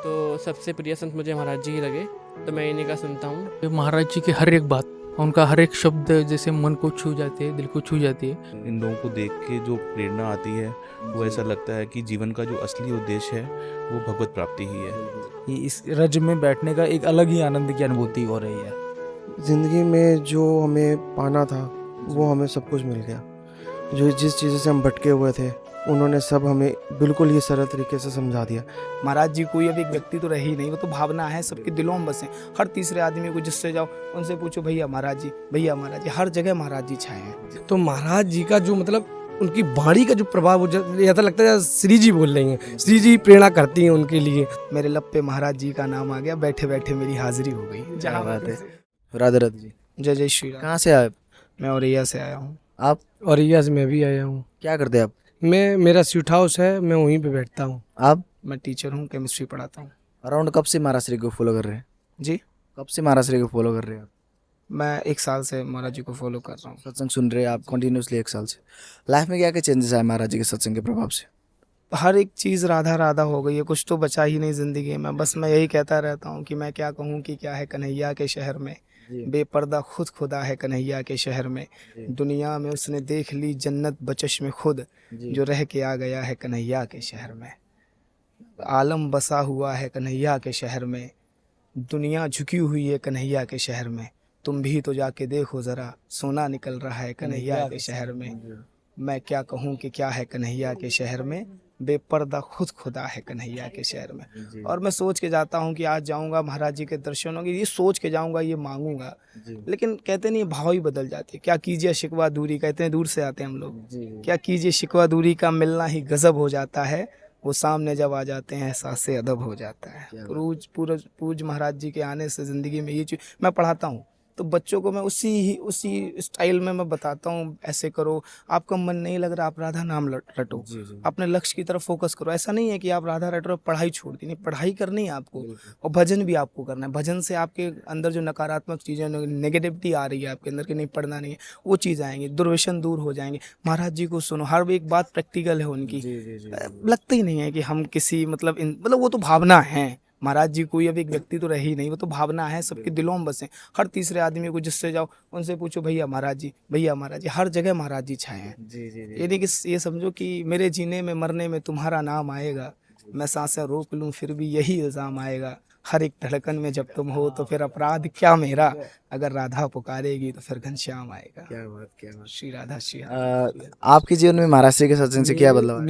तो सबसे प्रिय संत मुझे महाराज जी ही लगे, तो मैं इन्हीं का सुनता हूँ। महाराज जी की हर एक बात, उनका हर एक शब्द जैसे मन को छू जाते हैं, दिल को छू जाती है। इन लोगों को देख के जो प्रेरणा आती है वो ऐसा लगता है कि जीवन का जो असली उद्देश्य है वो भगवत प्राप्ति ही है। कि इस रज में बैठने का एक अलग ही आनंद की अनुभूति हो रही है। ज़िंदगी में जो हमें पाना था वो हमें सब कुछ मिल गया। जो जिस चीज़ से हम भटके हुए थे उन्होंने सब हमें बिल्कुल ही सरल तरीके से समझा दिया। महाराज जी कोई अब एक व्यक्ति तो रह ही नहीं, वो तो भावना है, सबके दिलों में बसे। हर तीसरे आदमी को जिससे जाओ उनसे पूछो भैया महाराज जी, भैया महाराज जी, हर जगह महाराज जी छाए हैं। तो महाराज जी का जो मतलब उनकी वाणी का जो प्रभाव हो ऐसा लगता है श्री जी बोल रही हैं, श्री जी प्रेरणा करती हैं उनके लिए। मेरे लब पे महाराज जी का नाम आ गया, बैठे बैठे मेरी हाजिरी हो गई। क्या बात है। राधे राधे जी। जय जय श्री राम। कहाँ से आए मैं औरैया से आया हूँ। आप? और यस मैं भी आया हूँ। क्या करते हैं आप? मेरा स्वीट हाउस है, मैं वहीं पे बैठता हूँ। आप? मैं टीचर हूँ, केमिस्ट्री पढ़ाता हूँ। अराउंड कब से महाराज श्री को फॉलो कर रहे हैं? जी, कब से महाराज श्री को फॉलो कर रहे हैं आप? मैं 1 साल से महाराज जी को फॉलो कर रहा हूँ। सत्संग सुन रहे हैं आप कंटिन्यूसली 1 साल से। लाइफ में क्या क्या चेंजेस आए महाराज जी के सत्संग के प्रभाव से? हर एक चीज़ राधा राधा हो गई है, कुछ तो बचा ही नहीं ज़िंदगी में। बस मैं यही कहता रहता हूँ कि मैं क्या कहूँ कि क्या है कन्हैया के शहर में, बेपर्दा खुद खुदा है कन्हैया के शहर में। दुनिया में उसने देख ली जन्नत बचश में खुद, जो रह के आ गया है कन्हैया के शहर में। आलम बसा हुआ है कन्हैया के शहर में, दुनिया झुकी हुई है कन्हैया के शहर में। तुम भी तो जाके देखो ज़रा, सोना निकल रहा है कन्हैया के शहर में। मैं क्या कहूँ कि क्या है कन्हैया के शहर में, बेपर्दा खुद खुदा है कन्हैया के शहर में। और मैं सोच के जाता हूँ कि आज जाऊँगा महाराज जी के दर्शनों की, ये सोच के जाऊँगा, ये मांगूंगा, लेकिन कहते नहीं भाव ही बदल जाती है। क्या कीजिए शिकवा दूरी, कहते हैं दूर से आते हैं हम लोग। क्या कीजिए शिकवा दूरी का मिलना ही गजब हो जाता है, वो सामने जब आ जाते हैं एहसास अदब हो जाता है। पूज महाराज जी के आने से ज़िंदगी में ये चीज़ मैं पढ़ाता हूँ, तो बच्चों को मैं उसी स्टाइल में मैं बताता हूँ, ऐसे करो, आपका मन नहीं लग रहा आप राधा नाम रटो, अपने लक्ष्य की तरफ फोकस करो। ऐसा नहीं है कि आप राधा रट रहे हो पढ़ाई छोड़ दी, नहीं, पढ़ाई करनी है आपको, और भजन भी आपको करना है। भजन से आपके अंदर जो नकारात्मक चीज़ें, नेगेटिविटी आ रही है आपके अंदर कि नहीं पढ़ना नहीं है, वो चीज़ आएंगी, दुर्व्यसन दूर हो जाएंगे। महाराज जी को सुनो, हर एक बात प्रैक्टिकल है उनकी। लगता ही नहीं है कि हम किसी मतलब वो तो भावना है। महाराज जी कोई अब एक व्यक्ति तो रह ही नहीं, वो तो भावना है, सबके दिलों में बसे। हर तीसरे आदमी को जिससे जाओ उनसे पूछो भैया महाराज जी, भैया महाराज जी, हर जगह महाराज जी छाए हैं। ये नहीं कि ये समझो कि मेरे जीने में मरने में तुम्हारा नाम आएगा, मैं सांसें रोक लूँ फिर भी यही इल्ज़ाम आएगा। हर एक धड़कन में जब तुम हो तो फिर अपराध क्या मेरा, अगर राधा पुकारेगी तो फिर घनश्याम आएगा। क्या बात। श्री राधा श्री आपके जीवन में महाराज श्री के सत्संग से क्या बदलाव है?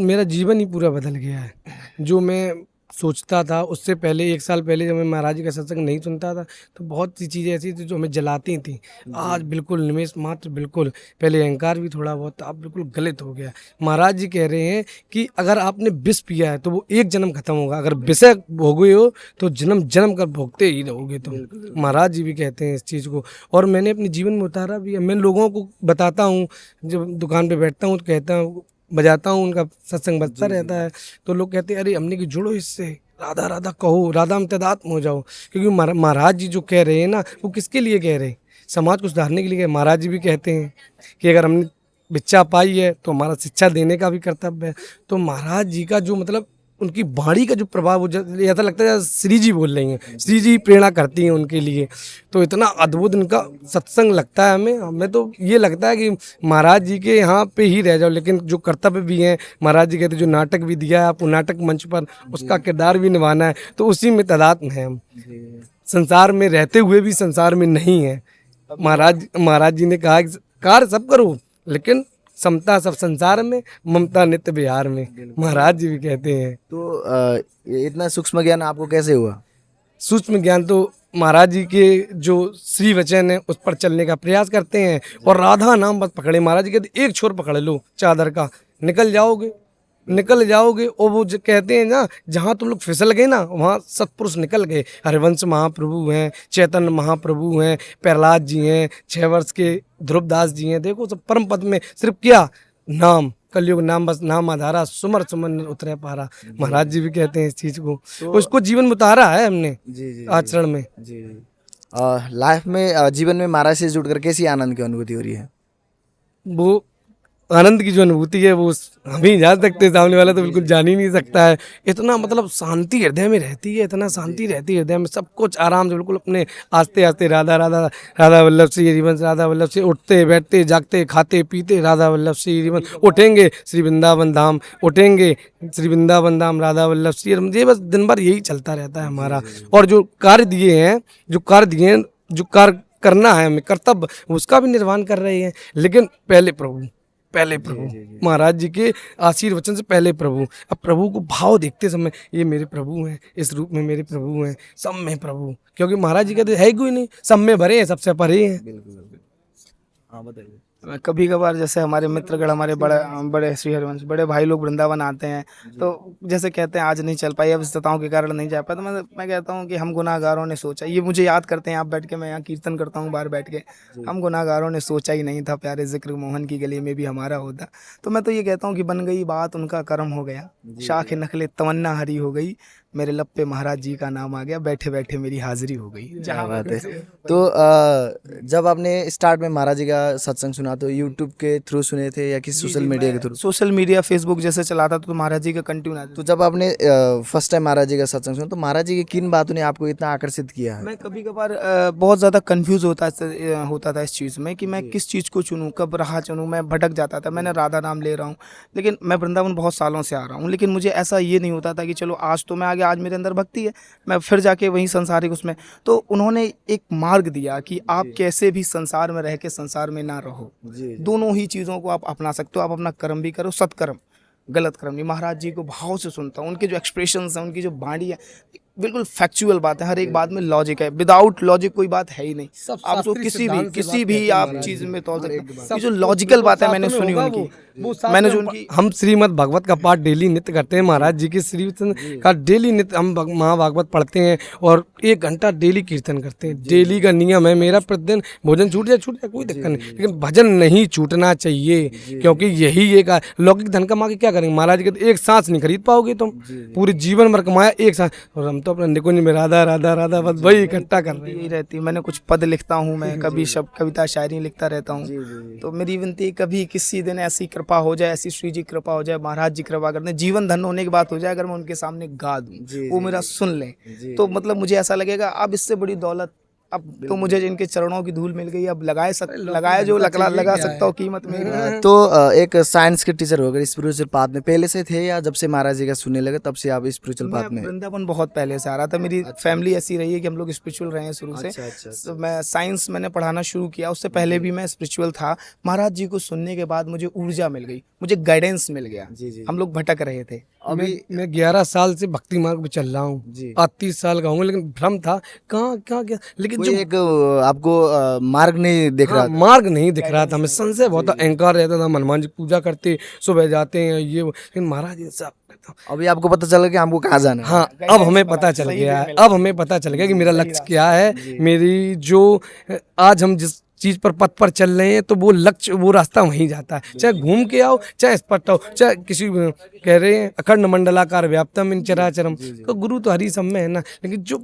मेरा जीवन ही पूरा बदल गया है। जो मैं सोचता था उससे पहले 1 साल पहले जब मैं महाराज जी का सत्संग नहीं सुनता था तो बहुत सी चीज़ें ऐसी थी जो हमें जलाती थी। आज बिल्कुल निमेष मात्र, बिल्कुल पहले अहंकार भी थोड़ा बहुत था, अब बिल्कुल गलत हो गया। महाराज जी कह रहे हैं कि अगर आपने विष पिया है तो वो एक जन्म खत्म होगा, अगर विषय भोगे हो तो जन्म जन्म कर भोगते ही रहोगे। तो महाराज जी भी कहते हैं इस चीज़ को, और मैंने अपने जीवन में उतारा भी है। मैं लोगों को बताता हूँ, जब दुकान पर बैठता हूँ तो कहता हूँ, बजाता हूँ, उनका सत्संग बजता रहता है, तो लोग कहते हैं अरे हमने कि जुड़ो इससे, राधा राधा कहो, राधा में तदात्म हो जाओ। क्योंकि महाराज जी जो कह रहे हैं ना, वो किसके लिए कह रहे हैं? समाज को सुधारने के लिए। महाराज जी भी कहते हैं कि अगर हमने भिक्षा पाई है तो हमारा शिक्षा देने का भी कर्तव्य है। तो महाराज जी का जो मतलब उनकी वाणी का जो प्रभाव हो ऐसा लगता है श्री जी बोल रही हैं, श्री जी प्रेरणा करती हैं उनके लिए। तो इतना अद्भुत इनका सत्संग लगता है हमें तो ये लगता है कि महाराज जी के यहाँ पे ही रह जाओ। लेकिन जो कर्तव्य भी हैं, महाराज जी कहते जो नाटक भी दिया है आपको, नाटक मंच पर उसका किरदार भी निभाना है, तो उसी में तादात्म्य है हम। संसार में रहते हुए भी संसार में नहीं है। महाराज जी ने कहा कि कार्य सब करो लेकिन समता सब संसार में, ममता नित्य बिहार में, महाराज जी भी कहते हैं। तो इतना सूक्ष्म ज्ञान आपको कैसे हुआ? सूक्ष्म ज्ञान तो महाराज जी के जो श्री वचन है उस पर चलने का प्रयास करते हैं, और राधा नाम बस पकड़े। महाराज जी कहते एक छोर पकड़ लो चादर का, निकल जाओगे। और वो जो कहते हैं ना, जहाँ तुम लोग फिसल गए ना वहाँ सत्पुरुष निकल गए। हरिवंश महाप्रभु हैं, चैतन्य महाप्रभु हैं, प्रहलाद जी हैं, 6 वर्ष के ध्रुवदास जी हैं। देखो सब परम पद में सिर्फ क्या नाम, कलयुग नाम, बस नाम आधारा, सुमर सुमन उतरे पारा। महाराज जी भी कहते हैं इस चीज़ को, उसको जीवन में उतारा है हमने आचरण में। लाइफ में जीवन में महाराज से जुड़कर कैसी आनंद की अनुभूति हो रही है? वो आनंद की जो अनुभूति है वो हम ही जान सकते हैं, सामने वाला तो बिल्कुल जान ही नहीं सकता है। इतना मतलब शांति हृदय में रहती है, इतना शांति रहती है हृदय में, सब कुछ आराम से बिल्कुल अपने आस्ते आस्ते राधा राधा राधा वल्लभ श्री हरिवंश राधा वल्लभ श्री, उठते बैठते जागते खाते पीते राधा वल्लभ श्री हरिवंश, उठेंगे श्री वृंदावन धाम, उठेंगे श्री वृंदावन धाम राधा वल्लभ श्री हरिवंश। ये बस दिन भर यही चलता रहता है हमारा। और जो कार्य दिए हैं, जो कार्य करना है हमें, कर्तव्य, उसका भी निर्वहन कर रहे हैं। लेकिन पहले प्रभु महाराज जी के आशीर्वचन से पहले प्रभु। अब प्रभु को भाव देखते समय ये मेरे प्रभु हैं, इस रूप में मेरे प्रभु हैं, सब में प्रभु, क्योंकि महाराज जी कहते है कोई नहीं, सब में भरे हैं, सबसे परे हैं। हाँ बताइए। कभी कभार जैसे हमारे मित्रगण, हमारे बड़े श्री हरिवंश बड़े भाई लोग वृंदावन आते हैं, तो जैसे कहते हैं आज नहीं चल पाई, अब स्थितियों के कारण नहीं जा पाया, तो मैं कहता हूँ कि हम गुनाहगारों ने सोचा, ये मुझे याद करते हैं आप बैठ के, मैं यहाँ कीर्तन करता हूँ बाहर बैठ के, हम गुनाहगारों ने सोचा ही नहीं था प्यारे जिक्र मोहन की गली में भी हमारा होता। तो मैं तो ये कहता हूँ कि बन गई बात, उनका कर्म हो गया, शाख नखले तमन्ना हरी हो गई, मेरे लब पे महाराज जी का नाम आ गया, बैठे बैठे मेरी हाजिरी हो गई। क्या बात है। तो जब आपने स्टार्ट में महाराज जी का सत्संग सुना तो यूट्यूब के थ्रू सुने थे या किसी सोशल मीडिया के थ्रू? सोशल मीडिया फेसबुक जैसे चलाता तो महाराज जी का कंटिन्यू आता। तो जब आपने फर्स्ट टाइम महाराज जी का सत्संग सुना तो महाराज जी की किन बातों ने आपको इतना आकर्षित किया है? मैं कभी कभार बहुत ज़्यादा कंफ्यूज होता था इस चीज़ में कि मैं किस चीज़ को चुनूँ, कब राह चुनूँ। मैं भटक जाता था, मैंने राधा नाम ले रहा हूँ, लेकिन मैं वृंदावन बहुत सालों से आ रहा हूँ, लेकिन मुझे ऐसा ये नहीं होता था कि चलो आज तो मैं आ गया, आज मेरे अंदर भक्ति है, मैं फिर जाके वहीं संसारिक उसमें। तो उन्होंने एक मार्ग दिया कि आप कैसे भी संसार में रह के संसार में ना रहो, दोनों ही चीज़ों को आप अपना सकते हो। आप अपना कर्म भी करो, सत्कर्म, गलत कर्म नहीं। महाराज जी को भाव से सुनता हूँ, उनके जो एक्सप्रेशंस हैं, उनकी जो वाणी है, बिल्कुल फैक्चुअल बात है, हर एक बात में लॉजिक है, विदाउट लॉजिक कोई बात है ही नहीं। आप तो किसी भी आप चीज़ में तोड़ सकते हैं, ये जो लॉजिकल बात है मैंने सुनी उनकी, मैंने जो उनकी। हम श्रीमद् भागवत का पाठ डेली नित्य करते हैं, महाराज जी के श्री का डेली नित्य हम महाभागवत पढ़ते हैं और 1 घंटा डेली कीर्तन करते हैं। डेली का नियम है मेरा, प्रतिदिन भोजन छूट जाए कोई दिक्कत नहीं, लेकिन भजन नहीं छूटना चाहिए, क्योंकि यही एक लौकिक धन कमा के क्या करेंगे। महाराज जी कहते एक सांस नहीं खरीद पाओगे तुम, पूरे जीवन भर कमाया एक सांस, और हम तो अपने निकुंज में राधा राधा राधा बस वही इकट्ठा कर रहे यही रहती। मैंने कुछ पद लिखता हूँ, मैं कभी शब्द कविता शायरी लिखता रहता हूँ, तो मेरी विनती कभी किसी दिन ऐसी कृपा हो जाए, ऐसी श्री जी कृपा हो जाए, महाराज जी कृपा करते, जीवन धन होने की बात हो जाए, अगर मैं उनके सामने गा दूँ, वो मेरा सुन लें, तो मतलब मुझे ऐसा लगेगा अब इससे बड़ी दौलत, अब तो मुझे जिनके चरणों की धूल मिल गई, अब लगा सकता हूँ कीमत में। तो एक साइंस के टीचर हो गए, स्पिरिचुअल पाथ में पहले से थे या जब से महाराज जी का सुनने लगे तब से आप स्पिरिचुअल पाथ में? वृंदावन बहुत पहले से आ रहा था, मेरी फैमिली ऐसी रही है कि हम लोग स्पिरिचुअल रहे हैं शुरू से। तो मैं साइंस मैंने पढ़ाना शुरू किया, उससे पहले भी मैं स्पिरिचुअल था। महाराज जी को सुनने के बाद मुझे ऊर्जा मिल गई, मुझे गाइडेंस मिल गया। हम लोग भटक रहे थे। अभी मैं 11 साल से भक्ति मार्ग पे चल रहा हूँ, 30 साल का हूँ, लेकिन भ्रम था कहाँ क्या, लेकिन जो एक आपको मार्ग नहीं दिख रहा, मार्ग नहीं दिख रहा था, हमें संशय बहुत था, अहंकार रहता था, हनुमान जी पूजा करते, सुबह जाते हैं ये, लेकिन महाराज जी सब। अभी आपको पता चला कि हमको कहाँ जाना है? हाँ, अब हमें पता चल गया है, अब हमें पता चल गया कि मेरा लक्ष्य क्या है। मेरी जो आज हम जिस चीज पर पथ पर चल रहे हैं, तो वो लक्ष्य, वो रास्ता वहीं जाता है, चाहे घूम के आओ, चाहे स्पष्ट आओ, चाहे किसी कह रहे हैं अखंड मंडलाकार व्याप्तम इन चराचरम, तो गुरु तो हरि सब में है ना, लेकिन जो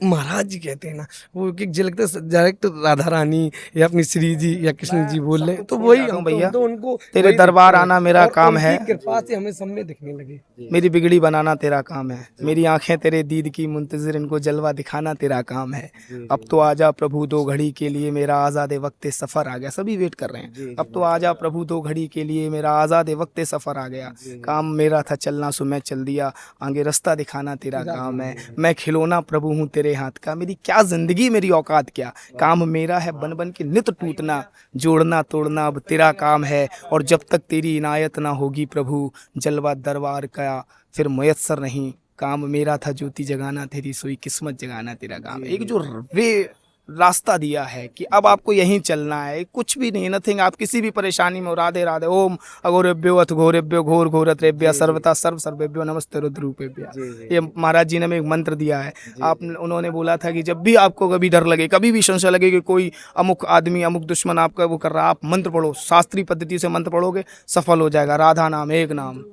महाराज जी कहते हैं ना, वो एक झलकते डायरेक्ट राधा रानी या अपनी श्री जी या कृष्ण जी बोल रहे हैं, तो वही हम भैया, तो उनको तेरे दरबार आना मेरा काम है, कृपा से हमें सब में दिखने लगे। मेरी बिगड़ी बनाना तेरा काम है, मेरी आंखें तेरे दीद की मुंतजिर, इनको जलवा दिखाना तेरा काम है। अब तो आजा प्रभु 2 घड़ी के लिए, मेरा आज़ाद वक्त सफ़र आ गया। सभी वेट कर रहे हैं, अब तो आजा प्रभु 2 घड़ी के लिए, मेरा आज़ाद वक्त सफ़र आ गया। काम मेरा था चलना, सो मैं चल दिया, आगे रास्ता दिखाना तेरा काम है। मैं खिलौना प्रभु हूँ तेरे हाथ का, मेरी क्या जिंदगी, मेरी औकात क्या, काम मेरा है बन बन के नित टूटना, जोड़ना तोड़ना अब तेरा काम है। और जब तक तेरी इनायत ना होगी प्रभु, जलवा दरबार का फिर मुयस्सर नहीं। काम मेरा था ज्योति जगाना, तेरी सोई किस्मत जगाना तेरा काम है। एक जो वे रास्ता दिया है कि अब आपको यहीं चलना है, कुछ भी नहीं, नथिंग। आप किसी भी परेशानी में, राधे राधे, ओम अघोरेभ्यो अथ घोरेभ्यो घोर घोरत्रेभ्य सर्वता सर्व सर्वेभ्यो नमस्ते रुद्रूपेभ्य। ये महाराज जी ने हमें एक मंत्र दिया है। आप उन्होंने बोला था कि जब भी आपको कभी डर लगे, कभी भी संशय लगे कि कोई अमुक आदमी, अमुक दुश्मन आपका वो कर रहा, आप मंत्र पढ़ो, शास्त्रीय पद्धति से मंत्र पढ़ोगे, सफल हो जाएगा। राधा नाम एक नाम,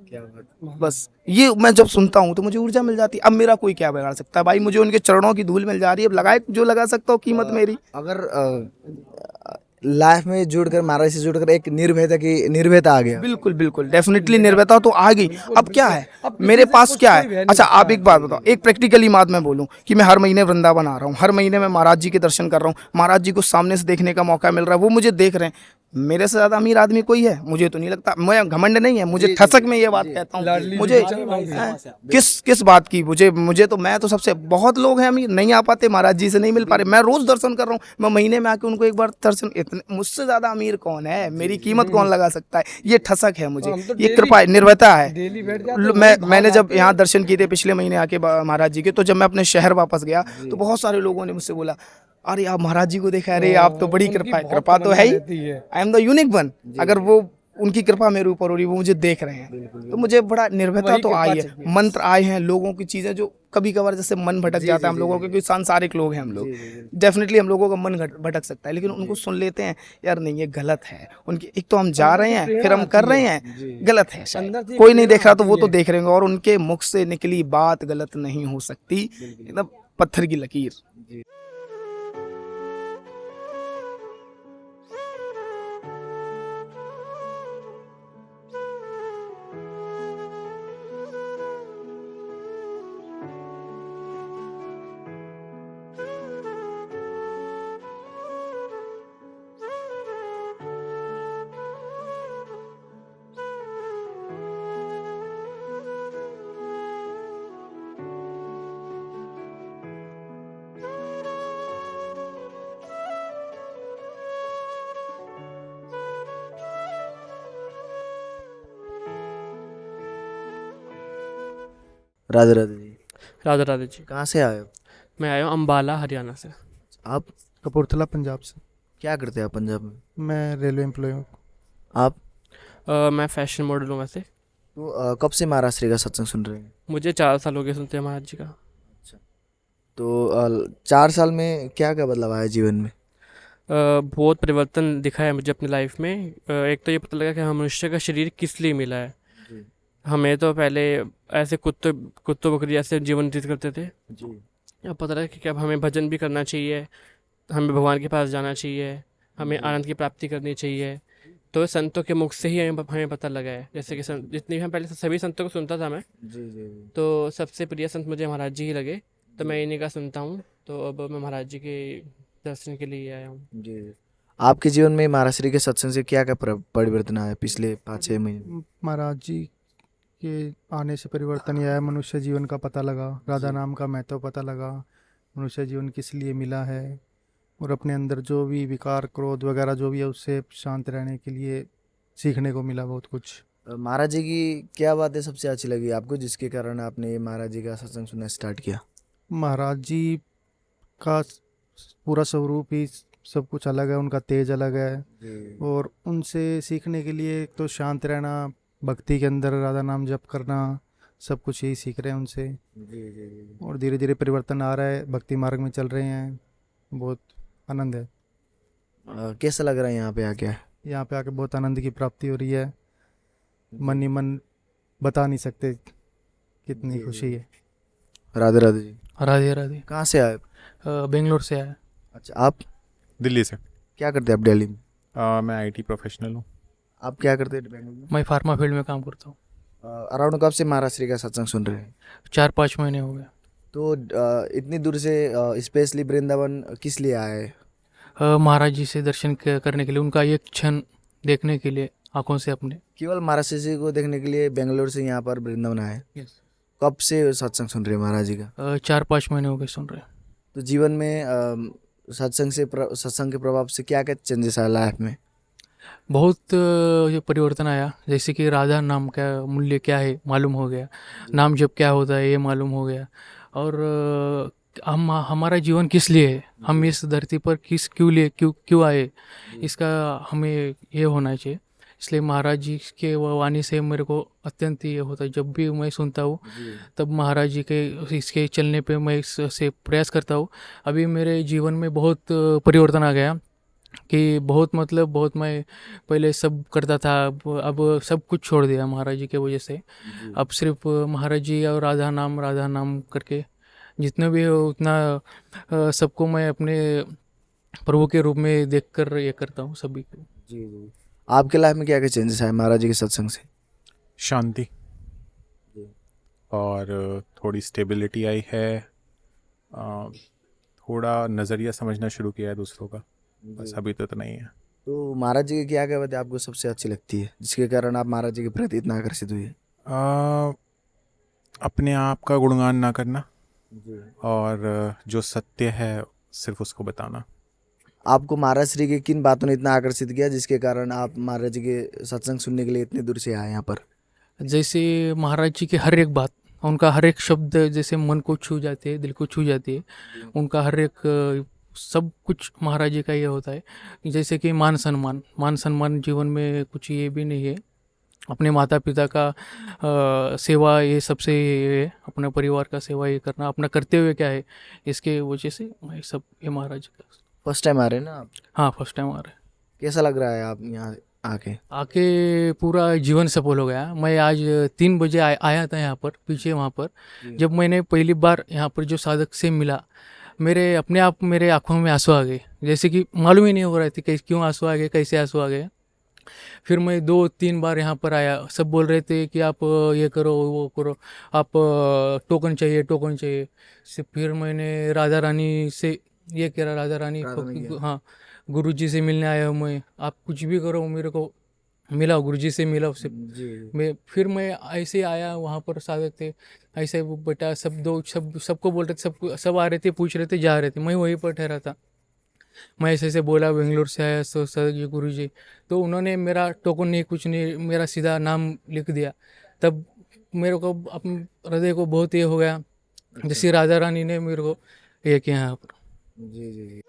बस ये मैं जब सुनता हूँ तो मुझे ऊर्जा मिल जाती है। अब मेरा कोई क्या बिगाड़ सकता है भाई, मुझे उनके चरणों की धूल मिल जा रही है, अब लगाए जो लगा सकता हूँ कीमत मेरी। अगर लाइफ में जुड़कर महाराज से जुड़कर एक निर्भयता आ गया। बिल्कुल बिल्कुल डेफिनेटली निर्भयता तो आ गई। अब क्या है मेरे पास क्या है? अच्छा आप एक बात बताओ, एक प्रैक्टिकली बात मैं बोलूं कि मैं हर महीने वृंदावन आ रहा हूं, हर महीने मैं महाराज जी के दर्शन कर रहा हूं, महाराज जी को सामने से देखने का मौका मिल रहा है, वो मुझे देख रहे हैं। मेरे से ज्यादा अमीर आदमी कोई है? मुझे तो नहीं लगता। मैं घमंड नहीं है, मुझे ठसक में ये बात कहता हूँ। मुझे किस बात की? मुझे तो मैं तो सबसे बहुत लोग हैं अमीर, नहीं आ पाते, महाराज जी से नहीं मिल पा रहे। मैं रोज दर्शन कर रहा हूँ, मैं महीने में आके उनको एक बार दर्शन, इतने मुझसे ज्यादा अमीर कौन है? मेरी कीमत कौन लगा सकता है? ये ठसक है मुझे, ये कृपा है, निर्भयता है। मैंने जब यहाँ दर्शन किए थे पिछले महीने आके महाराज जी के, तो जब मैं अपने शहर वापस गया तो बहुत सारे लोगों ने मुझसे बोला, अरे आप महाराज जी को देखा, अरे आप तो बड़ी कृपा है। कृपा तो है ही, I am the unique one. अगर वो उनकी कृपा मेरे ऊपर हो रही, वो मुझे देख रहे हैं, तो मुझे बड़ा निर्भयता तो आई है। मंत्र आए हैं, लोगों की चीजें जो कभी कभार जैसे मन भटक जाता है हम लोगों के, क्योंकि सांसारिक लोग हैं हम लोग, डेफिनेटली हम लोगों का मन भटक सकता है, लेकिन उनको सुन लेते हैं, यार नहीं ये गलत है उनकी। एक तो हम जा रहे हैं, फिर हम कर रहे हैं, गलत है शायद। कोई नहीं देख रहा तो वो तो देख रहे होंगे, और उनके मुख से निकली बात गलत नहीं हो सकती, एकदम पत्थर की लकीर। राधे राधे जी। राधे राधे जी। कहाँ से आए हो? मैं आया हूँ अम्बाला हरियाणा से। आप कपूरथला पंजाब से। क्या करते हैं आप पंजाब में? मैं रेलवे एम्प्लॉय हूँ। आप? मैं फैशन मॉडल हूँ वैसे। तो कब से महाराज श्री का सत्संग सुन रहे हैं? मुझे 4 साल हो गए सुनते हैं महाराज जी का। तो 4 साल में क्या क्या बदलाव आया जीवन में? बहुत परिवर्तन दिखा है मुझे अपनी लाइफ में। एक तो ये पता लगा कि हम मनुष्य का शरीर किस लिए मिला है। हमें तो पहले ऐसे कुत्तों बकरी ऐसे जीवन व्यतीत करते थे। अब पता लगा कि अब हमें भजन भी करना चाहिए, हमें भगवान के पास जाना चाहिए, हमें आनंद की प्राप्ति करनी चाहिए। तो संतों के मुख से ही हमें पता लगा है। जैसे कि जितनी भी हम पहले सभी संतों को सुनता था मैं, तो सबसे प्रिय संत मुझे महाराज जी ही लगे, तो मैं इन्हीं का सुनता हूँ। तो अब मैं महाराज जी के दर्शन के लिए आया हूँ। जी। आपके जीवन में महाराज श्री के सत्संग से क्या क्या परिवर्तन आया पिछले 5-6 महीने? महाराज जी के आने से परिवर्तन यह है, मनुष्य जीवन का पता लगा, राधा नाम का महत्व पता लगा, मनुष्य जीवन किस लिए मिला है, और अपने अंदर जो भी विकार क्रोध वगैरह जो भी है उससे शांत रहने के लिए सीखने को मिला बहुत कुछ। महाराज जी की क्या बातें सबसे अच्छी लगी आपको, जिसके कारण आपने ये महाराज जी का सत्संग सुनना स्टार्ट किया? महाराज जी का पूरा स्वरूप ही सब कुछ अलग है, उनका तेज अलग है, और उनसे सीखने के लिए तो शांत रहना, भक्ति के अंदर राधा नाम जप करना, सब कुछ यही सीख रहे हैं उनसे। और धीरे धीरे परिवर्तन आ रहा है, भक्ति मार्ग में चल रहे हैं, बहुत आनंद है। कैसा लग रहा है यहाँ पे आके? यहाँ पे आके बहुत आनंद की प्राप्ति हो रही है, मन ही मन बता नहीं सकते कितनी खुशी है। राधे राधे जी। राधे राधे। कहाँ से आए? बेंगलोर से आया। अच्छा, आप दिल्ली से। क्या करते हैं आप दिल्ली में? मैं आईटी प्रोफेशनल हूँ। आप क्या करते हैं बेंगलुरु में? मैं फार्मा फील्ड में काम करता हूँ। अराउंड कब से महाराज श्री का सत्संग सुन रहे हैं? 4-5 महीने हो गए। तो इतनी दूर से स्पेशली वृंदावन किस लिए आए? महाराज जी से दर्शन करने के लिए, उनका एक क्षण देखने के लिए आंखों से अपने। केवल महाराज श्री को देखने के लिए बेंगलोर से यहाँ पर वृंदावन आए? कब से सत्संग सुन रहे हैं महाराज जी का? 4-5 महीने हो गए सुन रहे हैं। तो जीवन में सत्संग के प्रभाव से क्या क्या चेंजेस आया लाइफ में? बहुत ये परिवर्तन आया, जैसे कि राधा नाम का मूल्य क्या है मालूम हो गया, नाम जब क्या होता है ये मालूम हो गया, और हमारा जीवन किस लिए है, हम इस धरती पर क्यों आए, इसका हमें ये होना चाहिए। इसलिए महाराज जी के वाणी से मेरे को अत्यंत ये होता है, जब भी मैं सुनता हूँ तब महाराज जी के इसके चलने पे मैं इससे प्रयास करता हूँ। अभी मेरे जीवन में बहुत परिवर्तन आ गया कि बहुत मैं पहले सब करता था, अब सब कुछ छोड़ दिया महाराज जी के वजह से। अब सिर्फ महाराज जी और राधा नाम करके जितने भी हो उतना सबको मैं अपने प्रभु के रूप में देखकर ये करता हूँ सभी को। जी जी। आपके लाइफ में क्या क्या चेंजेस आए महाराज जी के सत्संग से? शांति और थोड़ी स्टेबिलिटी आई है। थोड़ा नज़रिया समझना शुरू किया है दूसरों का, बस अभी तो इतना ही है। तो महाराज जी की क्या क्या बातें आपको सबसे अच्छी लगती है जिसके कारण आप महाराज जी के प्रति इतना आकर्षित हुए? अपने आप का गुणगान ना करना और जो सत्य है सिर्फ उसको बताना। आपको महाराज श्री के किन बातों ने इतना आकर्षित किया जिसके कारण आप महाराज जी के सत्संग सुनने के लिए इतने दूर से आए यहाँ पर? जैसे महाराज जी की हर एक बात, उनका हर एक शब्द जैसे मन को छू जाते हैं, दिल को छू जाती है। उनका हर एक सब कुछ महाराज जी का ये होता है। जैसे कि मान सम्मान जीवन में कुछ ये भी नहीं है। अपने माता पिता का सेवा ये सबसे ये है, अपने परिवार का सेवा ये करना अपना कर्तव्य क्या है, इसके वजह से मैं सब ये महाराज जी का। फर्स्ट टाइम आ रहे हैं ना आप? हाँ, फर्स्ट टाइम आ रहा है। कैसा लग रहा है आप यहाँ आके पूरा जीवन सफल हो गया। मैं आज 3 बजे आया था यहाँ पर, पीछे वहाँ पर। जब मैंने पहली बार यहाँ पर जो साधक से मिला, मेरे अपने आप मेरे आँखों में आंसू आ गए। जैसे कि मालूम ही नहीं हो रहा था कि क्यों आंसू आ गए, कैसे आंसू आ गए। फिर मैं 2-3 बार यहाँ पर आया, सब बोल रहे थे कि आप ये करो वो करो, आप टोकन चाहिए। फिर मैंने राधा रानी से ये कह रहा, राधा रानी हाँ गुरु जी से मिलने आया हूँ मैं, आप कुछ भी करो मेरे को मिलाओ, गुरु जी से मिलाओ से। मैं ऐसे आया, वहाँ पर साधक थे ऐसे वो बेटा सबको बोल रहे थे, सब आ रहे थे, पूछ रहे थे, जा रहे थे। मैं वहीं पर ठहरा था। मैं ऐसे बोला बेंगलोर से आया सर जी गुरु जी, तो उन्होंने मेरा टोकन नहीं कुछ नहीं, मेरा सीधा नाम लिख दिया। तब मेरे को अपने हृदय को बहुत ये हो गया, जैसे राधा रानी ने मेरे को ये किया यहाँ पर। जी जी जी।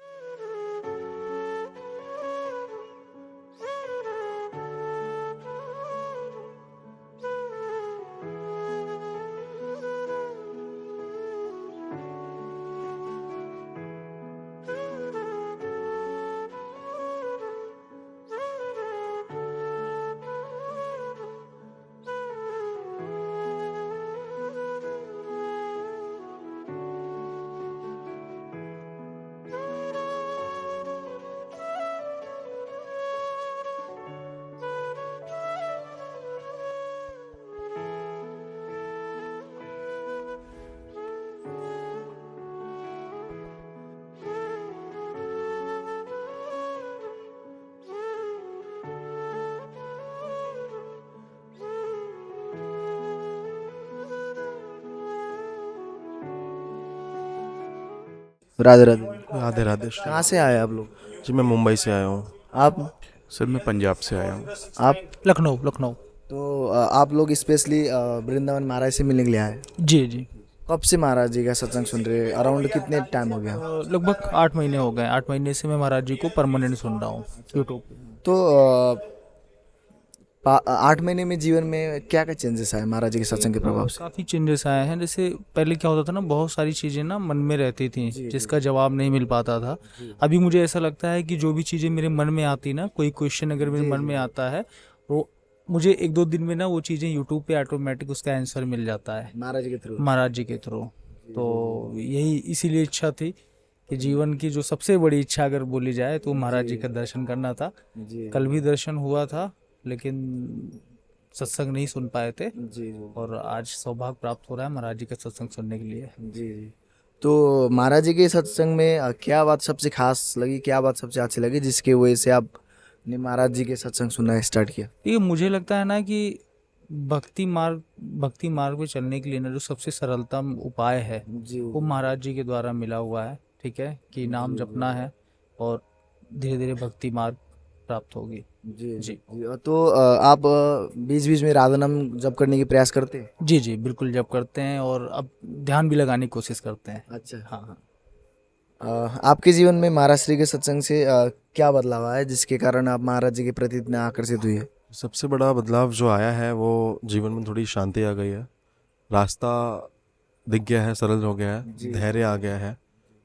राधे राधे। राधे राधे। कहाँ से आए आप लोग? जी मैं मुंबई से आया हूँ। आप? सर मैं पंजाब से आया हूँ। आप? लखनऊ। तो आप लोग स्पेशली वृंदावन महाराज से मिलने के लिए आए? जी। कब से महाराज जी का सत्संग सुन रहे हैं? अराउंड कितने टाइम हो गया? लगभग 8 महीने हो गए। 8 महीने से मैं महाराज जी को परमानेंट सुन रहा हूँ यूट्यूब। तो 8 महीने में जीवन में क्या क्या चेंजेस आए महाराज जी के सत्संग के प्रभाव से? काफ़ी चेंजेस आए हैं। जैसे पहले क्या होता था ना, बहुत सारी चीज़ें ना मन में रहती थी जिसका जवाब नहीं मिल पाता था। अभी मुझे ऐसा लगता है कि जो भी चीज़ें मेरे मन में आती ना, कोई क्वेश्चन अगर मेरे मन में आता है वो मुझे 1-2 दिन में ना वो चीज़ें यूट्यूब पे ऑटोमेटिक उसका आंसर मिल जाता है महाराज जी के थ्रू। तो यही इसीलिए इच्छा थी कि जीवन की जो सबसे बड़ी इच्छा अगर बोली जाए तो महाराज जी का दर्शन करना था। कल भी दर्शन हुआ था लेकिन सत्संग नहीं सुन पाए थे और आज सौभाग्य प्राप्त हो रहा है महाराज जी का सत्संग सुनने के लिए। जी। तो महाराज जी के सत्संग में क्या बात सबसे खास लगी, क्या बात सबसे अच्छी लगी जिसके वजह से आपने महाराज जी के सत्संग सुनना स्टार्ट किया? ये मुझे लगता है ना कि भक्ति मार्ग पे चलने के लिए ना जो सबसे सरलतम उपाय है वो महाराज जी के द्वारा मिला हुआ है। ठीक है कि नाम जपना है और धीरे धीरे भक्ति मार्ग प्राप्त होगी। जी। तो आप बीच बीच में राधा नाम जप करने की प्रयास करते हैं? जी बिल्कुल जप करते हैं और अब ध्यान भी लगाने की कोशिश करते हैं। अच्छा। हाँ। आपके जीवन में महाराज श्री के सत्संग से क्या बदलाव आया जिसके कारण आप महाराज जी के प्रति इतने आकर्षित हुए? सबसे बड़ा बदलाव जो आया है वो जीवन में थोड़ी शांति आ गई है, रास्ता दिख गया है, सरल हो गया है, धैर्य आ गया है।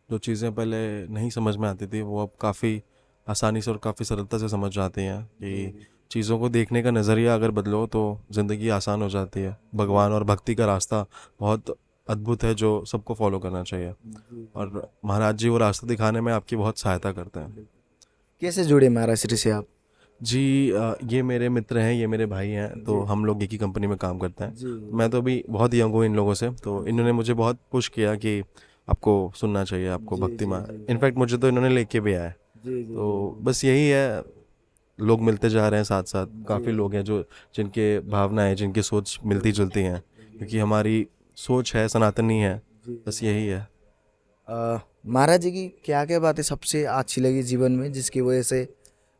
जो चीज़ें पहले नहीं समझ में आती थी वो अब काफ़ी आसानी से और काफ़ी सरलता से समझ जाती हैं कि चीज़ों को देखने का नज़रिया अगर बदलो तो ज़िंदगी आसान हो जाती है। भगवान और भक्ति का रास्ता बहुत अद्भुत है जो सबको फॉलो करना चाहिए। और महाराज जी वो रास्ता दिखाने में आपकी बहुत सहायता करते हैं। कैसे जुड़े महाराज श्री से आप? जी ये मेरे मित्र हैं, ये मेरे भाई हैं, तो हम लोग एक ही कंपनी में काम करते हैं। मैं तो अभी बहुत यंग हूँ इन लोगों से, तो इन्होंने मुझे बहुत पुश किया कि आपको सुनना चाहिए, आपको भक्ति में। इनफैक्ट मुझे तो इन्होंने लेके भी आया है। तो बस यही है, लोग मिलते जा रहे हैं साथ साथ। काफ़ी लोग हैं जो जिनके भावनाएं, जिनकी सोच मिलती जुलती हैं, क्योंकि हमारी सोच है सनातनी है। बस यही है। महाराज जी की क्या क्या बातें सबसे अच्छी लगी जीवन में जिसकी वजह से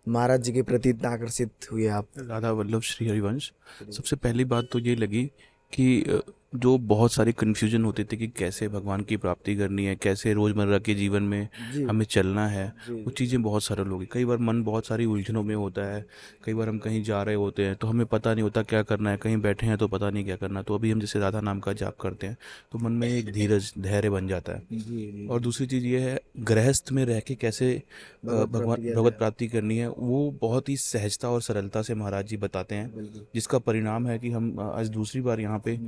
महाराज जी के प्रति इतना आकर्षित हुए आप? राधा वल्लभ श्री हरिवंश। सबसे पहली बात तो ये लगी कि जो बहुत सारे कन्फ्यूजन होते थे कि कैसे भगवान की प्राप्ति करनी है, कैसे रोज़मर्रा के जीवन में हमें चलना है, वो चीज़ें बहुत सरल हो गई। कई बार मन बहुत सारी उलझनों में होता है, कई बार हम कहीं जा रहे होते हैं तो हमें पता नहीं होता क्या करना है, कहीं बैठे हैं तो पता नहीं क्या करना। तो अभी हम जैसे राधा नाम का जाप करते हैं तो मन में एक धीरज, धैर्य बन जाता है। और दूसरी चीज़ ये है, गृहस्थ में रह के कैसे भगवत प्राप्ति करनी है, वो बहुत ही सहजता और सरलता से महाराज जी बताते हैं, जिसका परिणाम है कि हम आज दूसरी बार यहाँ पे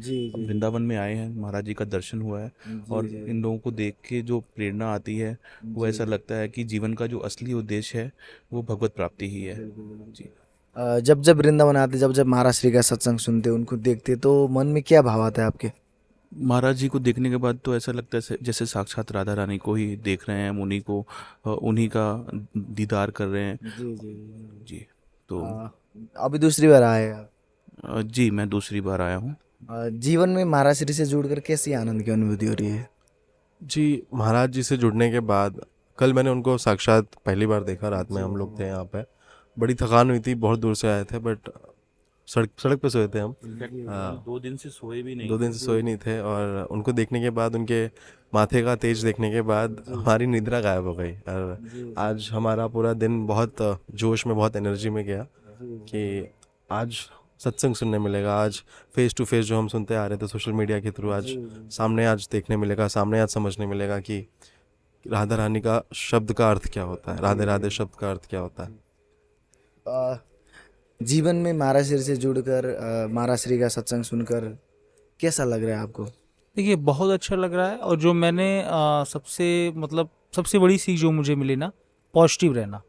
वृंदावन में आए हैं, महाराज जी का दर्शन हुआ है। और इन लोगों को देख के जो प्रेरणा आती है, वो ऐसा लगता है कि जीवन का जो असली उद्देश्य है वो भगवत प्राप्ति ही है जी। जब जब वृंदावन आते, जब जब महाराज श्री का सत्संग सुनते, उनको देखते, तो मन में क्या भाव आता है आपके? महाराज जी को देखने के बाद तो ऐसा लगता है जैसे साक्षात राधा रानी को ही देख रहे हैं, हम उन्हीं को, उन्हीं का दीदार कर रहे हैं जी। तो अभी दूसरी बार आए आप? जी मैं दूसरी बार आया हूँ। जीवन में महाराज श्री से जुड़कर कैसी आनंद की अनुभूति हो रही है? जी महाराज जी से जुड़ने के बाद, कल मैंने उनको साक्षात पहली बार देखा। रात में हम लोग थे यहाँ पे, बड़ी थकान हुई थी, बहुत दूर से आए थे, बट सड़क पे सोए थे हम। 2 दिन से सोए भी नहीं, 2 दिन से सोए नहीं थे। और उनको देखने के बाद, उनके माथे का तेज देखने के बाद हमारी निद्रा गायब हो गई। और आज हमारा पूरा दिन बहुत जोश में, बहुत एनर्जी में गया कि आज सत्संग सुनने मिलेगा, आज फेस टू फेस जो हम सुनते आ रहे थे सोशल मीडिया के थ्रू, आज सामने आज देखने मिलेगा, सामने आज समझने मिलेगा कि राधा रानी का शब्द का अर्थ क्या होता है, राधे राधे शब्द का अर्थ क्या होता है। जीवन में महाराज श्री से जुड़कर, महाराज श्री का सत्संग सुनकर कैसा लग रहा है आपको? देखिए, बहुत अच्छा लग रहा है। और जो मैंने सबसे बड़ी सीख जो मुझे मिली ना, पॉजिटिव रहना।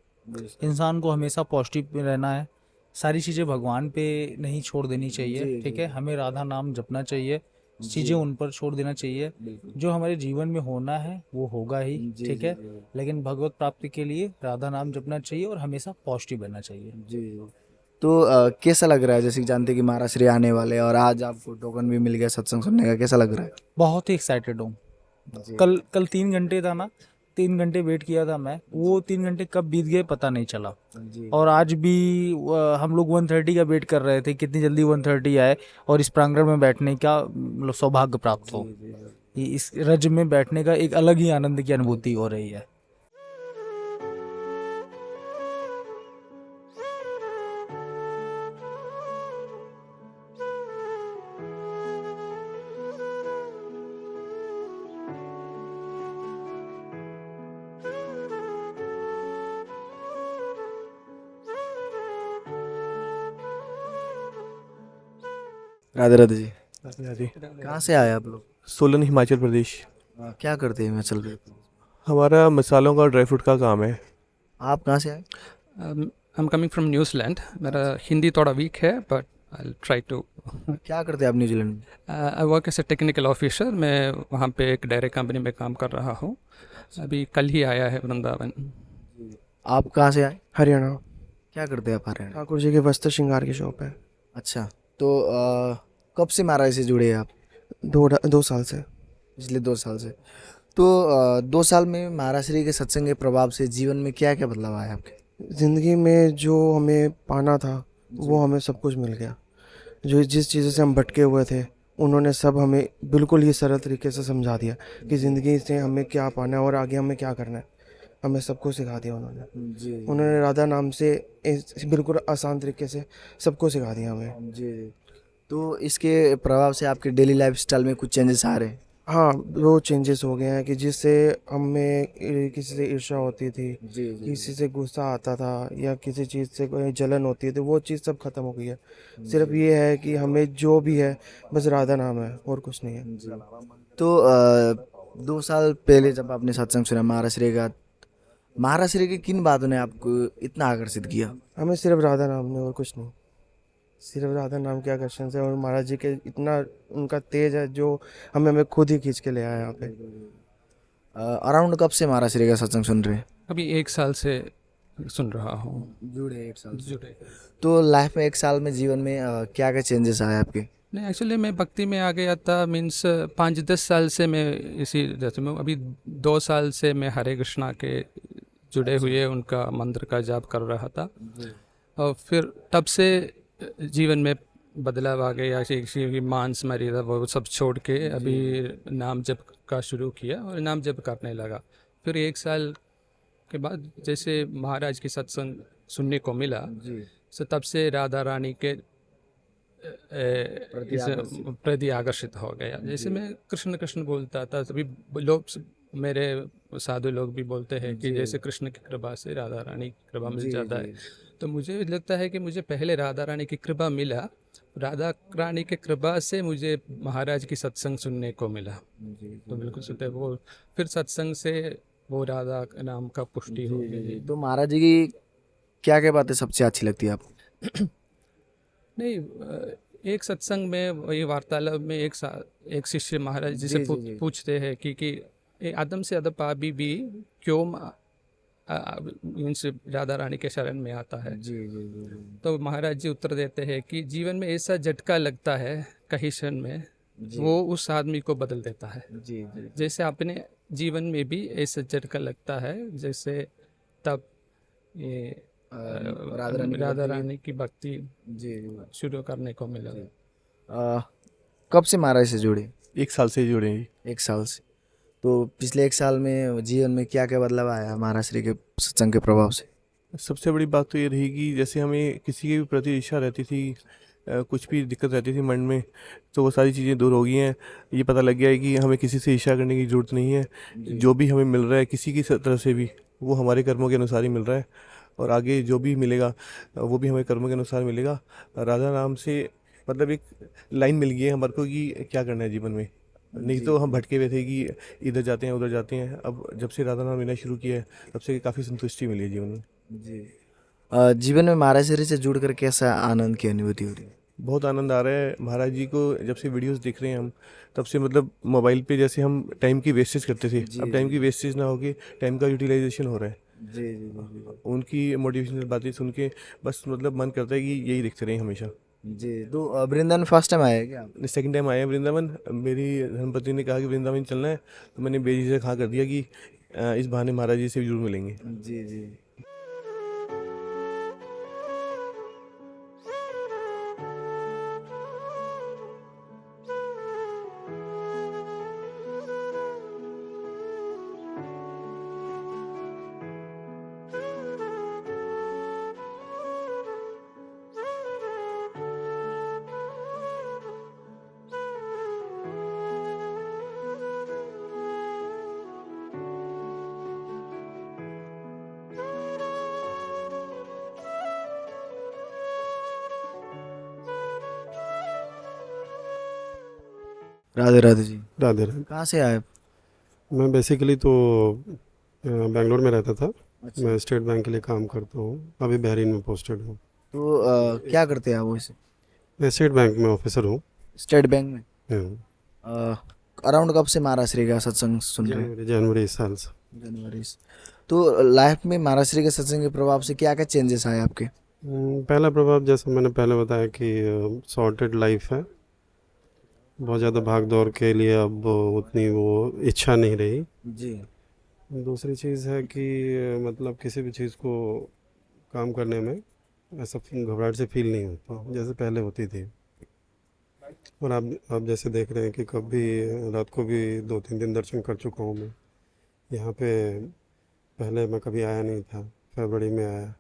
इंसान को हमेशा पॉजिटिव रहना है, सारी चीज़ें भगवान पे नहीं छोड़ देनी चाहिए, ठीक है। हमें राधा नाम जपना चाहिए, चीज़ें उन पर छोड़ देना चाहिए। जो हमारे जीवन में होना है वो होगा ही, ठीक है, लेकिन भगवत प्राप्ति के लिए राधा नाम जपना चाहिए और हमेशा पॉजिटिव रहना चाहिए। तो कैसा लग रहा है, जैसे कि जानते कि महाराज श्री आने वाले, और आज आपको टोकन भी मिल गया सत्संग सुनने का, कैसा लग रहा है? बहुत ही एक्साइटेड हूँ। कल 3 घंटे था ना, 3 घंटे वेट किया था मैं, वो 3 घंटे कब बीत गए पता नहीं चला। और आज भी हम लोग 1:30 का वेट कर रहे थे, कितनी जल्दी 1:30 आए और इस प्रांगण में बैठने का सौभाग्य प्राप्त हो। इस रज में बैठने का एक अलग ही आनंद की अनुभूति हो रही है। राधे राधे जी। जी कहाँ से आए आप लोग? सोलन हिमाचल प्रदेश। क्या करते हैं हिमाचल में? हमारा मसालों का ड्राई फ्रूट का काम है। आप कहाँ से आए? I am coming from New Zealand. मेरा हिंदी थोड़ा वीक है, बट आई ट्राई टू। क्या करते हैं आप न्यूजीलैंड में? I work as a technical officer. मैं वहाँ पे एक डेयरी कंपनी में काम कर रहा हूँ। अभी कल ही आया है वृंदावन। आप कहाँ से आए? हरियाणा। क्या करते हैं आप हरियाणा? ठाकुर जी के वस्त्र श्रृंगार की शॉप है। अच्छा, तो कब से महाराज से जुड़े हैं आप? 2 साल से। पिछले 2 साल से। तो 2 साल में महाराज श्री के सत्संग के प्रभाव से जीवन में क्या क्या बदलाव आया आपके? ज़िंदगी में जो हमें पाना था वो हमें सब कुछ मिल गया। जो जिस चीज़ से हम भटके हुए थे, उन्होंने सब हमें बिल्कुल ही सरल तरीके से समझा दिया कि ज़िंदगी से हमें क्या पाना है और आगे हमें क्या करना है। हमें सबको सिखा दिया उन्होंने राधा नाम से बिल्कुल आसान तरीके से सबको सिखा दिया हमें। तो इसके प्रभाव से आपके डेली लाइफस्टाइल में कुछ चेंजेस आ रहे हैं? हाँ, वो चेंजेस हो गए हैं कि जिससे हमें किसी से ईर्ष्या होती थी, जी जी किसी से गुस्सा आता था या किसी चीज़ से कोई जलन होती है, तो वो चीज़ सब खत्म हो गई है। सिर्फ ये है कि हमें जो भी है बस राधा नाम है और कुछ नहीं है। जी। तो 2 साल पहले जब आपने सत्संग सुना महाराष्ट्र का, महाराष्ट्र की किन बातों ने आपको इतना आकर्षित किया? हमें सिर्फ राधा नाम ने और कुछ नहीं, सिर्फ राधा नाम के आकर्षण से और महाराज जी के इतना उनका तेज है जो हमें खुद ही खींच के ले आया यहाँ पे। अराउंड कब से महाराष्ट्र का सत्संग सुन रहे हैं? अभी 1 साल से सुन रहा हूँ। जुड़े 1 साल से। जुड़े। तो लाइफ में 1 साल में जीवन में क्या क्या चेंजेस आए आपके? नहीं, एक्चुअली मैं भक्ति में आ गया था, मीन्स 5-10 साल से मैं इसी जैसे में अभी 2 साल से मैं हरे कृष्णा के जुड़े हुए उनका मंत्र का जाप कर रहा था। और फिर तब से जीवन में बदलाव आ गया, कि मांस मर्यादा वो सब छोड़ के अभी नाम जप का शुरू किया और नाम जप करने लगा। फिर 1 साल के बाद जैसे महाराज की सत्संग सुनने को मिला, तो तब से राधा रानी के प्रति आकर्षित हो गया। जैसे मैं कृष्ण कृष्ण बोलता था, तभी लोग मेरे साधु लोग भी बोलते हैं कि जैसे कृष्ण की कृपा से राधा रानी की कृपा मिल जाता है। तो मुझे लगता है कि मुझे पहले राधा रानी की कृपा मिला, राधा रानी की कृपा से मुझे महाराज की सत्संग सुनने को मिला। तो बिल्कुल सुनते वो फिर सत्संग से वो राधा नाम का पुष्टि हो गई। तो महाराज जी की क्या क्या बातें सबसे अच्छी लगती है आपको? नहीं, एक सत्संग में वही वार्तालाप में एक शिष्य महाराज जी से पूछते हैं कि आदम से अदब पापी भी क्यों मीन्स राधा रानी के शरण में आता है। तो महाराज जी उत्तर देते हैं कि जीवन में ऐसा झटका लगता है कहीं क्षण में, वो उस आदमी को बदल देता है। जैसे अपने जीवन में भी ऐसा झटका लगता है, जैसे तब ये राधा रानी की भक्ति शुरू करने को मिला। कब से महाराज से जुड़े? 1 साल से जुड़े हैं। 1 साल से। तो पिछले 1 साल में जीवन में क्या क्या बदलाव आया महाराज श्री के सत्संग के प्रभाव से? सबसे बड़ी बात तो ये रही कि जैसे हमें किसी के भी प्रति इच्छा रहती थी, कुछ भी दिक्कत रहती थी मन में, तो वो सारी चीज़ें दूर हो गई हैं। ये पता लग गया है कि हमें किसी से ईर्ष्या करने की ज़रूरत नहीं है। जो भी हमें मिल रहा है किसी की तरफ से भी, वो हमारे कर्मों के अनुसार ही मिल रहा है, और आगे जो भी मिलेगा वो भी हमें कर्मों के अनुसार मिलेगा। राधा नाम से मतलब एक लाइन मिल गई है हमारे को कि क्या करना है जीवन में। नहीं तो हम भटके हुए थे कि इधर जाते हैं उधर जाते हैं। अब जब से राधा नाम लेना शुरू किया है तब से काफ़ी संतुष्टि मिली है जीवन में। जीवन में महाराज श्री से जुड़कर कैसा आनंद की अनुभूति हो रही है? बहुत आनंद आ रहा है। महाराज जी को जब से वीडियोस देख रहे हैं हम, तब से मतलब मोबाइल पे जैसे हम टाइम की वेस्टेज करते थे, अब टाइम की वेस्टेज ना होके टाइम का यूटिलाइजेशन हो रहा है। उनकी मोटिवेशनल बातें सुन के बस मतलब मन करता है कि यही देखते रहें हमेशा। तो वृंदावन फर्स्ट टाइम आए क्या? सेकंड टाइम आए हैं वृंदावन। मेरी धर्मपत्नी ने कहा कि वृंदावन चलना है, तो मैंने बेझिझक हाँ कर दिया कि इस बहाने महाराज जी से भी जरूर मिलेंगे। जी। राधे राधे जी। राधे राधे। कहाँ से आए? मैं बेसिकली तो बेंगलोर में रहता था। मैं स्टेट बैंक के लिए काम करता हूँ, अभी बहरीन में पोस्टेड हूँ। तो क्या करते हैं आप वैसे? मैं स्टेट बैंक में ऑफिसर हूँ। स्टेट बैंक में? अराउंड कब से महाराज श्री का सत्संग सुन रहे हैं? जनवरी इस साल से। जनवरी से। तो लाइफ में महाराज श्री के सत्संग के प्रभाव से क्या क्या चेंजेस आए आपके? पहला प्रभाव जैसा मैंने पहले बताया कि सॉर्टेड लाइफ है, बहुत ज़्यादा भाग दौड़ के लिए अब उतनी वो इच्छा नहीं रही। जी। दूसरी चीज़ है कि मतलब किसी भी चीज़ को काम करने में ऐसा घबराहट से फील नहीं होता जैसे पहले होती थी। और आप जैसे देख रहे हैं कि कभी रात को भी 2-3 दिन दर्शन कर चुका हूँ मैं यहाँ पे। पहले मैं कभी आया नहीं था, फरवरी में आया,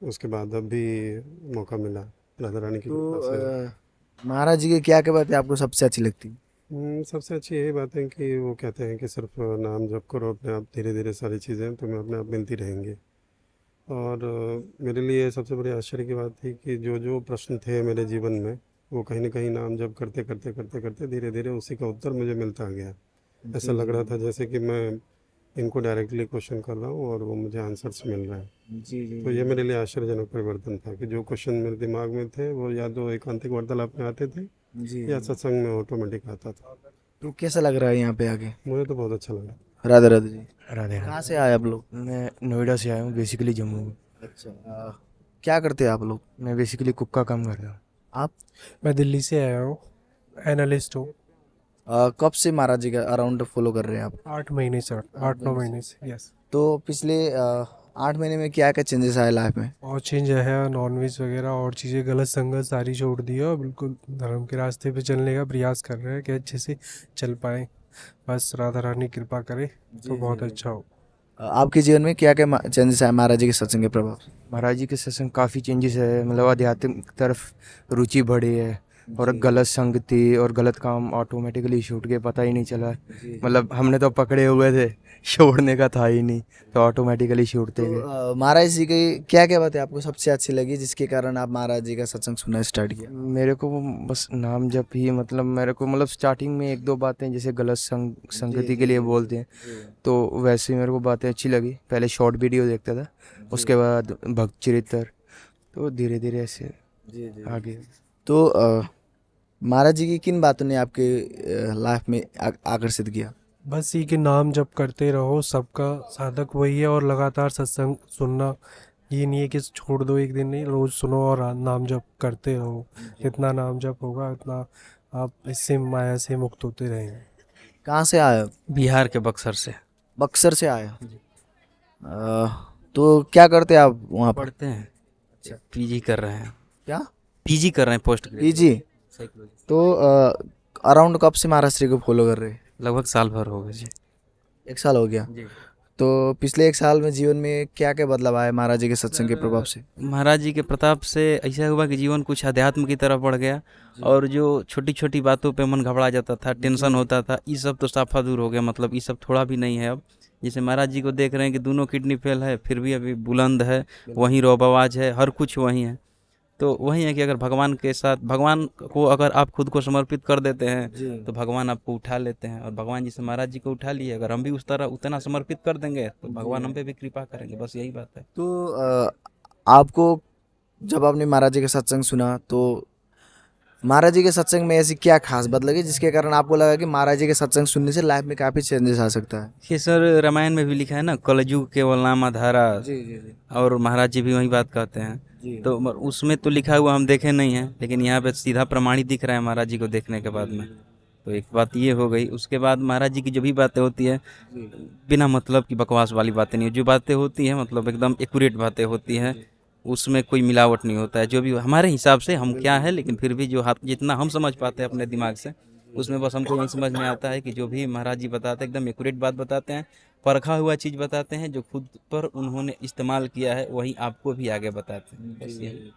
उसके बाद अब भी मौका मिला राधा रानी की कृपा से। महाराज जी की क्या क्या बातें आपको सबसे अच्छी लगती? सबसे अच्छी यही बात है कि वो कहते हैं कि सिर्फ नाम जप करो अपने आप, धीरे धीरे सारी चीज़ें तुम्हें अपने आप मिलती रहेंगी। और मेरे लिए सबसे बड़ी आश्चर्य की बात थी कि जो जो प्रश्न थे मेरे जीवन में, वो कहीं ना कहीं नाम जप करते करते करते करते धीरे धीरे उसी का उत्तर मुझे मिलता गया। ऐसा लग रहा था जैसे कि मैं इनको डायरेक्टली क्वेश्चन कर रहा हूँ और वो मुझे आंसर्स मिल रहे हैं। तो ये मेरे लिए आश्चर्यजनक परिवर्तन था कि जो क्वेश्चन मेरे दिमाग में थे वो या तो एकांतिक वार्तालाप में आते थे या सत्संग में ऑटोमेटिक आता था। तो कैसा लग रहा है यहाँ पे आके? मुझे तो बहुत अच्छा लगा। राधे राधे जी। राधे कहाँ से आए आप लोग? मैं नोएडा से आया हूँ, बेसिकली जम्मू में। अच्छा। क्या करते हैं आप लोग? मैं बेसिकली कुक का काम करता हूँ। आप? मैं दिल्ली से आया हूँ, एनालिस्ट हूँ। कब से महाराज जी का अराउंड फॉलो कर रहे हैं आप? 8 महीने से, 8-9 महीने से, यस। तो पिछले 8 महीने में क्या क्या चेंजेस आए लाइफ में? और चेंज है, नॉनवेज वगैरह और चीज़ें, गलत संगत सारी छोड़ दी है और बिल्कुल धर्म के रास्ते पे चलने का प्रयास कर रहे हैं कि अच्छे से चल पाएँ। बस राधा रानी कृपा करे तो बहुत अच्छा हो। आपके जीवन में क्या क्या चेंजेस आए महाराज जी के सत्संग के प्रभाव से? महाराज जी के सत्संग काफ़ी चेंजेस है, मतलब आध्यात्मिक तरफ रुचि बढ़ी है और गलत संगति और गलत काम ऑटोमेटिकली छूट के, पता ही नहीं चला। मतलब हमने तो पकड़े हुए थे, छोड़ने का था ही नहीं, तो ऑटोमेटिकली छूटते गए। महाराज जी की क्या क्या बातें आपको सबसे अच्छी लगी जिसके कारण आप महाराज जी का सत्संग सुनना स्टार्ट किया? मेरे को बस नाम जप ही, मतलब मेरे को, मतलब स्टार्टिंग में 1-2 बातें जैसे गलत संगति के लिए बोलते हैं, तो वैसे ही मेरे को बातें अच्छी लगी। पहले शॉर्ट वीडियो देखता था, उसके बाद भक्त चरित्र, तो धीरे धीरे ऐसे आगे। तो महाराज जी की किन बातों ने आपके लाइफ में आकर्षित किया? बस ये कि नाम जप करते रहो, सबका साधक वही है, और लगातार सत्संग सुनना। ये नहीं है कि छोड़ दो एक दिन, नहीं, रोज़ सुनो और नाम जप करते रहो। जितना नाम जप होगा उतना आप इससे, माया से मुक्त होते रहेंगे। कहाँ से आए? बिहार के बक्सर से। बक्सर से आए? तो क्या करते हैं आप वहाँ पर? पढ़ते हैं। अच्छा, पीजी कर रहे हैं। क्या? पीजी कर रहे हैं, पोस्ट पीजी। तो अराउंड कब से महाराज जी को फॉलो कर रहे हैं? लगभग साल भर हो गए जी। 1 साल हो गया जी। तो पिछले 1 साल में जीवन में क्या क्या बदलाव आया महाराज जी के सत्संग के प्रभाव से? महाराज जी के प्रताप से ऐसा हुआ कि जीवन कुछ अध्यात्म की तरफ बढ़ गया, और जो छोटी छोटी बातों पे मन घबरा जाता था, टेंशन होता था, ये सब तो साफा दूर हो गया। मतलब ये सब थोड़ा भी नहीं है अब। जैसे महाराज जी को देख रहे हैं कि दोनों किडनी फेल है, फिर भी अभी बुलंद है, वहीं रौब आवाज है, हर कुछ वहीं है। तो वही है कि अगर भगवान के साथ, भगवान को अगर आप खुद को समर्पित कर देते हैं तो भगवान आपको उठा लेते हैं, और भगवान जैसे महाराज जी को उठा लिए, अगर हम भी उस तरह उतना समर्पित कर देंगे तो भगवान हम पे भी कृपा करेंगे। बस यही बात है। तो आपको जब आपने महाराज जी का सत्संग सुना तो महाराज जी के सत्संग में ऐसी क्या खास बात लगी जिसके कारण आपको लगा कि महाराज जी के सत्संग सुनने से लाइफ में काफ़ी चेंजेस आ सकता है? ये सर रामायण में भी लिखा है ना, कलयुग केवल नाम आधारा। और महाराज जी भी वही बात कहते हैं। तो उसमें तो लिखा हुआ हम देखे नहीं है, लेकिन यहाँ पे सीधा प्रमाणित दिख रहा है महाराज जी को देखने के बाद में। तो एक बात ये हो गई। उसके बाद महाराज जी की जो भी बातें होती है, बिना मतलब की बकवास वाली बातें नहीं, जो बातें होती हैं मतलब एकदम एक्यूरेट बातें होती हैं, उसमें कोई मिलावट नहीं होता है। जो भी हमारे हिसाब से हम क्या है, लेकिन फिर भी जो जितना हम समझ पाते हैं अपने दिमाग से, उसमें बस हमको यही समझ में आता है कि जो भी महाराज जी बताते हैं एकदम एक्यूरेट बात बताते हैं, परखा हुआ चीज़ बताते हैं, जो खुद पर उन्होंने इस्तेमाल किया है वही आपको भी आगे बताते हैं। बस यही।